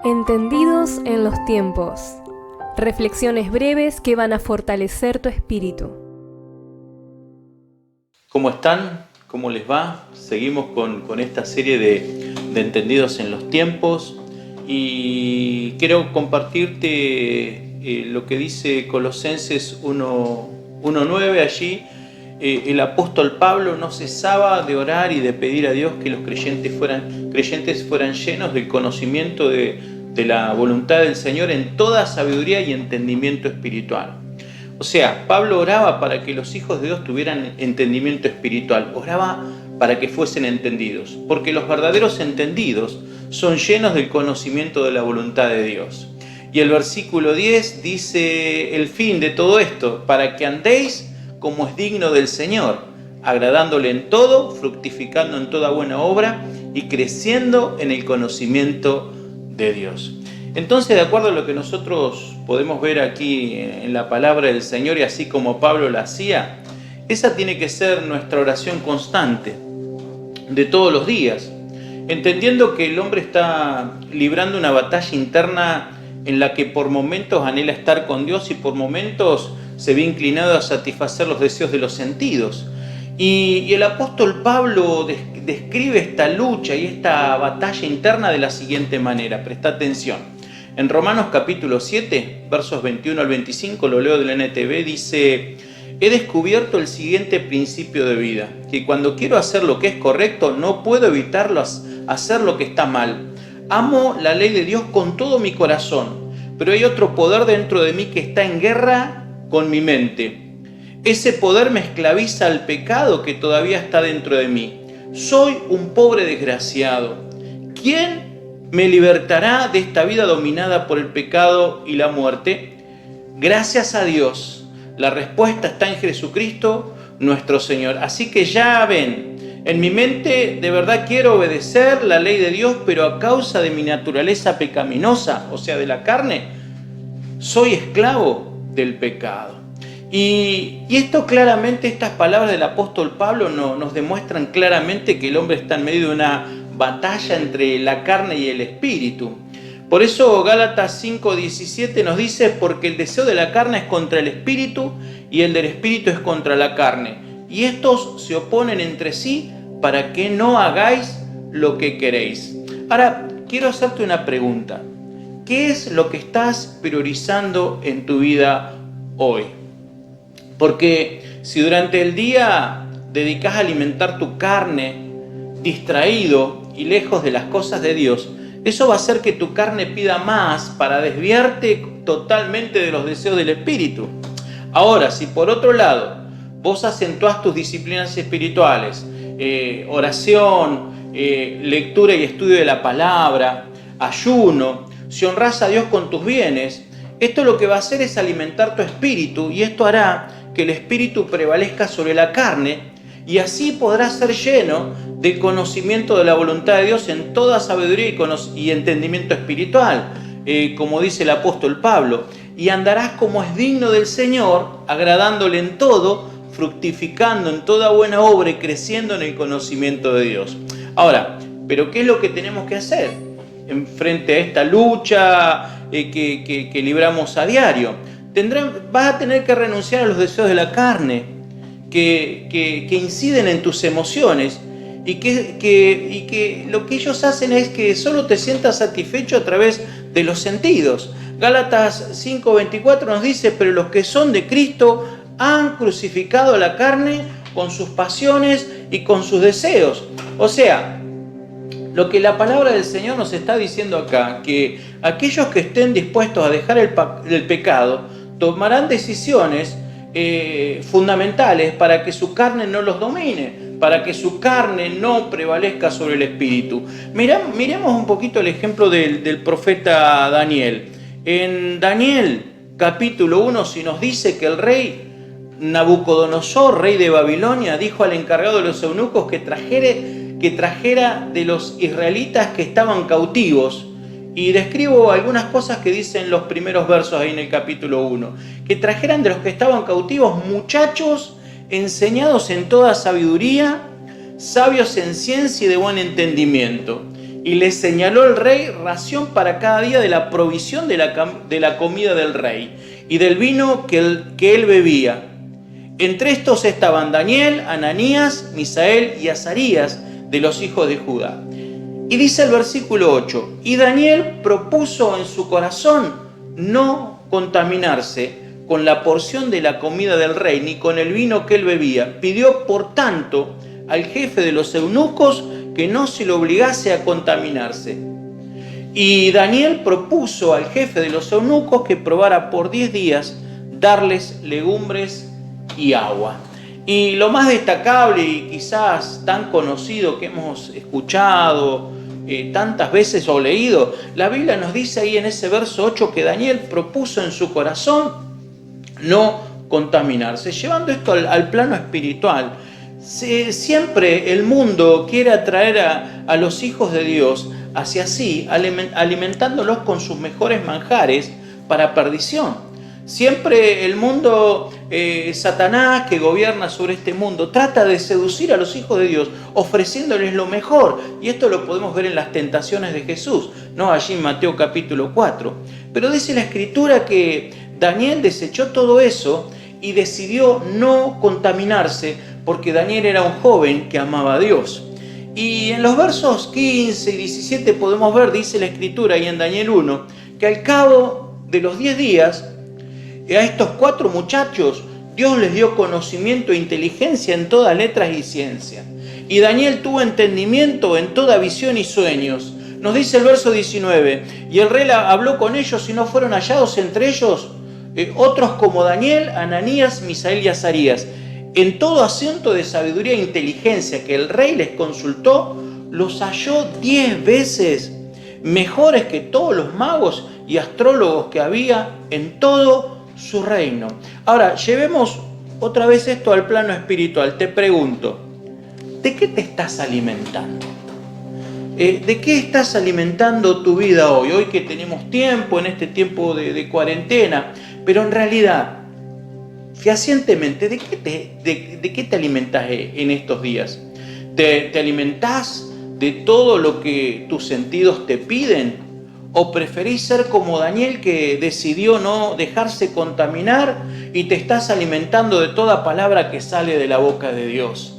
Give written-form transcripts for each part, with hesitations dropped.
Entendidos en los tiempos. Reflexiones breves que van a fortalecer tu espíritu. ¿Cómo están? ¿Cómo les va? Seguimos con esta serie de Entendidos en los tiempos y quiero compartirte lo que dice Colosenses 1:9 allí. El apóstol Pablo no cesaba de orar y de pedir a Dios que los creyentes fueran llenos del conocimiento de la voluntad del Señor en toda sabiduría y entendimiento espiritual. O sea, Pablo oraba para que los hijos de Dios tuvieran entendimiento espiritual, oraba para que fuesen entendidos, porque los verdaderos entendidos son llenos del conocimiento de la voluntad de Dios. Y el versículo 10 dice el fin de todo esto, para que andéis como es digno del Señor, agradándole en todo, fructificando en toda buena obra y creciendo en el conocimiento de Dios. Entonces, de acuerdo a lo que nosotros podemos ver aquí en la palabra del Señor y así como Pablo la hacía, esa tiene que ser nuestra oración constante de todos los días, entendiendo que el hombre está librando una batalla interna en la que por momentos anhela estar con Dios y por momentos se ve inclinado a satisfacer los deseos de los sentidos. Y el apóstol Pablo describe esta lucha y esta batalla interna de la siguiente manera. Presta atención. En Romanos capítulo 7, versos 21 al 25, lo leo del NTV, dice: he descubierto el siguiente principio de vida, que cuando quiero hacer lo que es correcto, no puedo evitarlo hacer lo que está mal. Amo la ley de Dios con todo mi corazón, pero hay otro poder dentro de mí que está en guerra con mi mente. Ese poder me esclaviza al pecado que todavía está dentro de mí. Soy un pobre desgraciado. ¿Quién me libertará de esta vida dominada por el pecado y la muerte? Gracias a Dios, la respuesta está en Jesucristo, nuestro Señor. Así que ya ven, en mi mente de verdad quiero obedecer la ley de Dios, pero a causa de mi naturaleza pecaminosa, o sea, de la carne, soy esclavo del pecado. Y esto claramente, estas palabras del apóstol Pablo nos demuestran claramente que el hombre está en medio de una batalla entre la carne y el espíritu. Por eso Gálatas 5:17 nos dice: porque el deseo de la carne es contra el espíritu y el del espíritu es contra la carne. Y estos se oponen entre sí para que no hagáis lo que queréis. Ahora, quiero hacerte una pregunta. ¿Qué es lo que estás priorizando en tu vida hoy? Porque si durante el día dedicas a alimentar tu carne, distraído y lejos de las cosas de Dios, eso va a hacer que tu carne pida más para desviarte totalmente de los deseos del espíritu. Ahora, si por otro lado vos acentuás tus disciplinas espirituales, oración, lectura y estudio de la palabra, ayuno, si honrás a Dios con tus bienes, esto lo que va a hacer es alimentar tu espíritu y esto hará que el espíritu prevalezca sobre la carne y así podrás ser lleno de conocimiento de la voluntad de Dios en toda sabiduría y entendimiento espiritual, como dice el apóstol Pablo, y andarás como es digno del Señor, agradándole en todo, fructificando en toda buena obra y creciendo en el conocimiento de Dios. Ahora, ¿pero qué es lo que tenemos que hacer en frente a esta lucha que libramos a diario? Vas a tener que renunciar a los deseos de la carne que inciden en tus emociones y que lo que ellos hacen es que solo te sientas satisfecho a través de los sentidos. Gálatas 5:24 nos dice: pero los que son de Cristo han crucificado la carne con sus pasiones y con sus deseos. O sea, lo que la palabra del Señor nos está diciendo acá, que aquellos que estén dispuestos a dejar el pecado tomarán decisiones fundamentales para que su carne no los domine, para que su carne no prevalezca sobre el espíritu. Miremos un poquito el ejemplo del profeta Daniel. En Daniel capítulo 1 se nos dice que el rey Nabucodonosor, rey de Babilonia, dijo al encargado de los eunucos que trajera de los israelitas que estaban cautivos. Y describo algunas cosas que dicen los primeros versos ahí en el capítulo 1. Que trajeran de los que estaban cautivos muchachos enseñados en toda sabiduría, sabios en ciencia y de buen entendimiento. Y le señaló el rey ración para cada día de la provisión de la comida del rey y del vino que él bebía. Entre estos estaban Daniel, Ananías, Misael y Azarías de los hijos de Judá. Y dice el versículo 8, y Daniel propuso en su corazón no contaminarse con la porción de la comida del rey, ni con el vino que él bebía. Pidió, por tanto, al jefe de los eunucos que no se le obligase a contaminarse. Y Daniel propuso al jefe de los eunucos que probara por 10 días darles legumbres y agua. Y lo más destacable y quizás tan conocido que hemos escuchado tantas veces o leído, la Biblia nos dice ahí en ese verso 8 que Daniel propuso en su corazón no contaminarse. Llevando esto al plano espiritual, siempre el mundo quiere atraer a los hijos de Dios hacia sí, alimentándolos con sus mejores manjares para perdición. Siempre el mundo, Satanás que gobierna sobre este mundo, trata de seducir a los hijos de Dios, ofreciéndoles lo mejor. Y esto lo podemos ver en las tentaciones de Jesús, ¿no? Allí en Mateo capítulo 4. Pero dice la Escritura que Daniel desechó todo eso y decidió no contaminarse, porque Daniel era un joven que amaba a Dios. Y en los versos 15 y 17 podemos ver, dice la Escritura, y en Daniel 1, que al cabo de los 10 días, a estos 4 muchachos, Dios les dio conocimiento e inteligencia en todas letras y ciencia. Y Daniel tuvo entendimiento en toda visión y sueños. Nos dice el verso 19, y el rey habló con ellos y no fueron hallados entre ellos otros como Daniel, Ananías, Misael y Azarías. En todo asunto de sabiduría e inteligencia que el rey les consultó, los halló 10 veces mejores que todos los magos y astrólogos que había en todo su reino. Ahora, llevemos otra vez esto al plano espiritual. Te pregunto, ¿de qué te estás alimentando? ¿De qué estás alimentando tu vida hoy? Hoy que tenemos tiempo, en este tiempo de cuarentena, pero en realidad, fehacientemente, ¿de qué te alimentas en estos días? ¿Te alimentás de todo lo que tus sentidos te piden? ¿O preferís ser como Daniel, que decidió no dejarse contaminar y te estás alimentando de toda palabra que sale de la boca de Dios?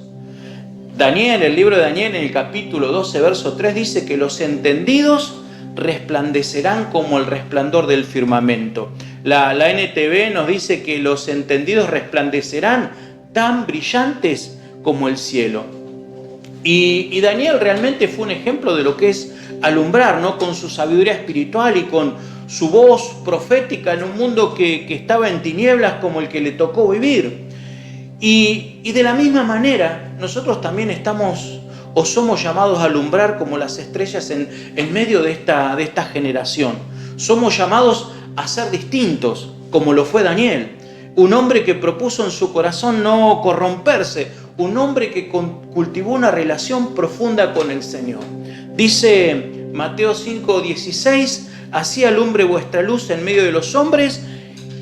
Daniel, el libro de Daniel, en el capítulo 12, verso 3, dice que los entendidos resplandecerán como el resplandor del firmamento. La NTV nos dice que los entendidos resplandecerán tan brillantes como el cielo. Y Daniel realmente fue un ejemplo de lo que es alumbrar, ¿no? Con su sabiduría espiritual y con su voz profética en un mundo que estaba en tinieblas como el que le tocó vivir. Y de la misma manera, nosotros también estamos o somos llamados a alumbrar como las estrellas en medio de esta generación. Somos llamados a ser distintos, como lo fue Daniel. Un hombre que propuso en su corazón no corromperse, un hombre que cultivó una relación profunda con el Señor. Dice Mateo 5:16, así alumbre vuestra luz en medio de los hombres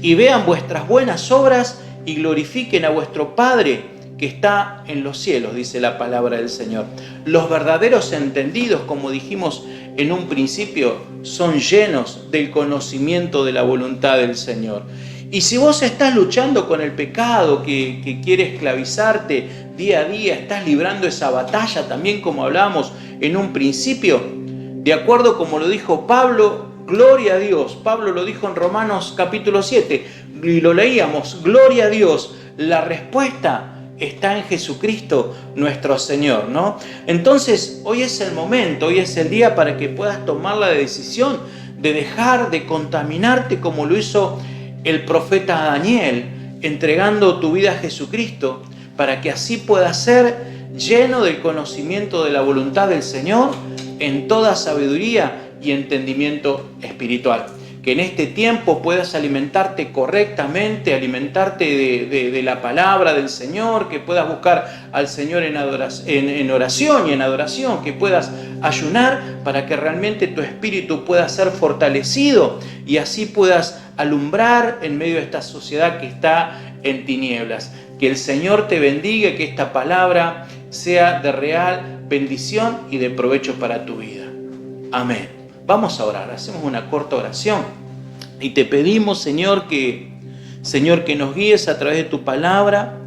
y vean vuestras buenas obras y glorifiquen a vuestro Padre que está en los cielos, dice la palabra del Señor. Los verdaderos entendidos, como dijimos en un principio, son llenos del conocimiento de la voluntad del Señor. Y si vos estás luchando con el pecado que quiere esclavizarte día a día, estás librando esa batalla también como hablábamos en un principio, de acuerdo como lo dijo Pablo, gloria a Dios. Pablo lo dijo en Romanos capítulo 7 y lo leíamos, gloria a Dios. La respuesta está en Jesucristo nuestro Señor, ¿no? Entonces, hoy es el momento, hoy es el día para que puedas tomar la decisión de dejar de contaminarte como lo hizo el profeta Daniel, entregando tu vida a Jesucristo, para que así puedas ser lleno del conocimiento de la voluntad del Señor en toda sabiduría y entendimiento espiritual. Que en este tiempo puedas alimentarte correctamente, alimentarte de la palabra del Señor, que puedas buscar al Señor en oración y en adoración, que puedas ayunar para que realmente tu espíritu pueda ser fortalecido y así puedas alumbrar en medio de esta sociedad que está en tinieblas. Que el Señor te bendiga y que esta palabra sea de real bendición y de provecho para tu vida. Amén. Vamos a orar, hacemos una corta oración y te pedimos, Señor, que nos guíes a través de tu palabra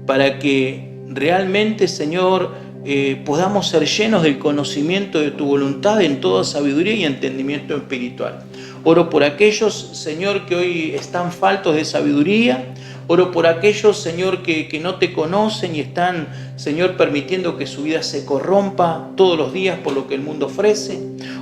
para que realmente, Señor, podamos ser llenos del conocimiento de tu voluntad en toda sabiduría y entendimiento espiritual. Oro por aquellos, Señor, que hoy están faltos de sabiduría. Oro por aquellos, Señor, que no te conocen y están, Señor, permitiendo que su vida se corrompa todos los días por lo que el mundo ofrece.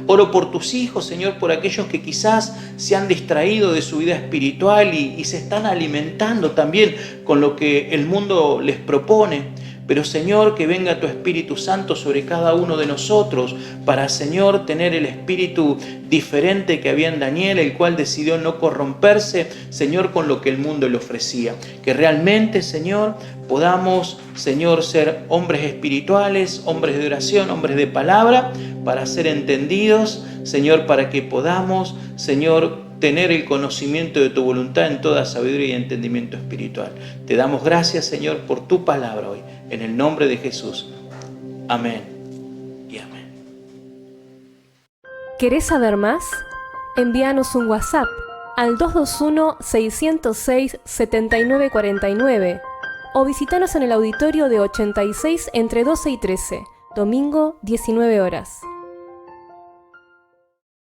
Oro por tus hijos, Señor, por aquellos que quizás se han distraído de su vida espiritual y se están alimentando también con lo que el mundo les propone. Pero, Señor, que venga tu Espíritu Santo sobre cada uno de nosotros para, Señor, tener el espíritu diferente que había en Daniel, el cual decidió no corromperse, Señor, con lo que el mundo le ofrecía. Que realmente, Señor, podamos, Señor, ser hombres espirituales, hombres de oración, hombres de palabra, para ser entendidos, Señor, para que podamos, Señor, tener el conocimiento de tu voluntad en toda sabiduría y entendimiento espiritual. Te damos gracias, Señor, por tu palabra hoy. En el nombre de Jesús. Amén y amén. ¿Querés saber más? Envíanos un WhatsApp al 221-606-7949 o visítanos en el auditorio de 86 entre 12 y 13, domingo 19 horas.